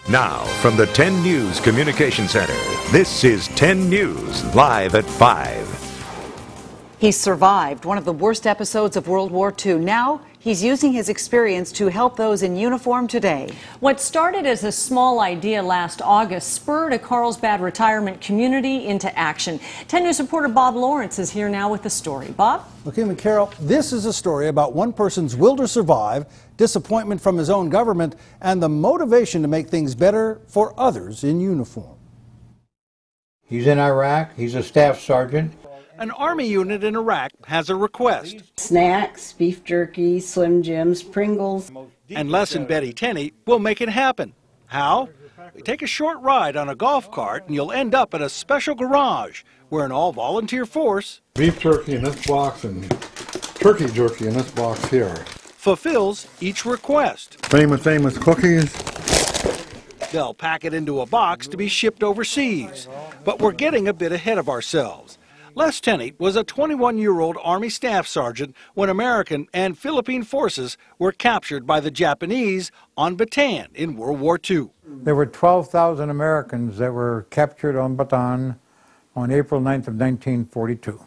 Now, from the 10 News Communication Center, this is 10 News live at 5. He survived one of the worst episodes of World War II. Now, he's using his experience to help those in uniform today. What started as a small idea last August spurred a Carlsbad retirement community into action. 10 News reporter Bob Lawrence is here now with the story. Bob? Okay, and Carol, this is a story about one person's will to survive, disappointment from his own government, and the motivation to make things better for others in uniform. He's in Iraq. He's a staff sergeant. An Army unit in Iraq has a request. Snacks, beef jerky, Slim Jims, Pringles. And Les and Betty Tenney will make it happen. How? We take a short ride on a golf cart and you'll end up at a special garage where an all-volunteer force beef jerky in this box and turkey jerky in this box here fulfills each request. Famous cookies. They'll pack it into a box to be shipped overseas. But we're getting a bit ahead of ourselves. Les Tenney was a 21-year-old Army staff sergeant when American and Philippine forces were captured by the Japanese on Bataan in World War II. There were 12,000 Americans that were captured on Bataan on April 9th of 1942.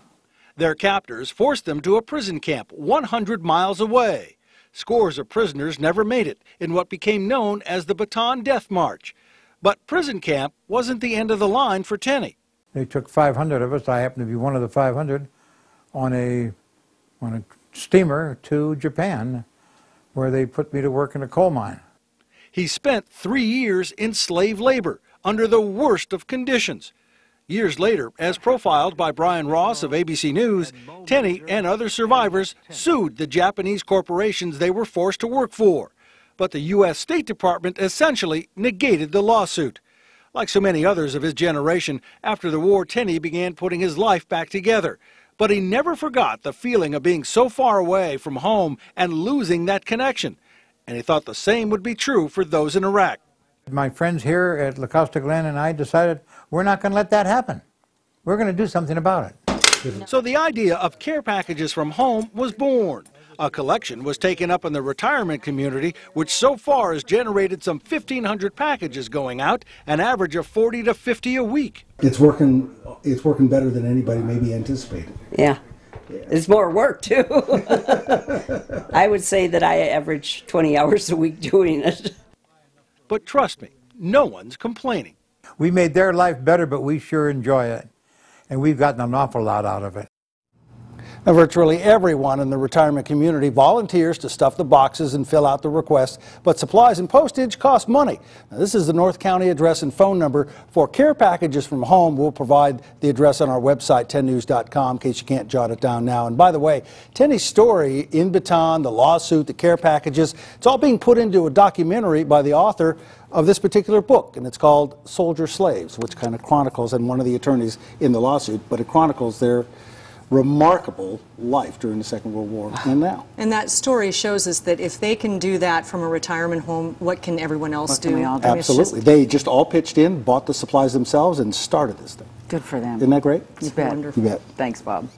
Their captors forced them to a prison camp 100 miles away. Scores of prisoners never made it in what became known as the Bataan Death March. But prison camp wasn't the end of the line for Tenney. They took 500 of us, I happened to be one of the 500, on a steamer to Japan, where they put me to work in a coal mine. He spent 3 years in slave labor under the worst of conditions. Years later, as profiled by Brian Ross of ABC News, Tenney and other survivors sued the Japanese corporations they were forced to work for. But the U.S. State Department essentially negated the lawsuit. Like so many others of his generation, after the war, Tenney began putting his life back together. But he never forgot the feeling of being so far away from home and losing that connection. And he thought the same would be true for those in Iraq. My friends here at La Costa Glen and I decided we're not going to let that happen. We're going to do something about it. So the idea of care packages from home was born. A collection was taken up in the retirement community, which so far has generated some 1,500 packages going out, an average of 40 to 50 a week. It's working better than anybody maybe anticipated. Yeah. It's more work, too. I would say that I average 20 hours a week doing it. But trust me, no one's complaining. We made their life better, but we sure enjoy it. And we've gotten an awful lot out of it. Now, virtually everyone in the retirement community volunteers to stuff the boxes and fill out the requests, but supplies and postage cost money. Now, this is the North County address and phone number for care packages from home. We'll provide the address on our website, 10news.com, in case you can't jot it down now. And by the way, Tenney's story in Bataan, the lawsuit, the care packages, it's all being put into a documentary by the author of this particular book, and it's called Soldier Slaves, which kind of chronicles, and one of the attorneys in the lawsuit, but it chronicles their remarkable life during the Second World War and now. And that story shows us that if they can do that from a retirement home, what can everyone else do? Absolutely. They just all pitched in, bought the supplies themselves, and started this thing. Good for them. Isn't that great? You bet. You bet. Thanks, Bob.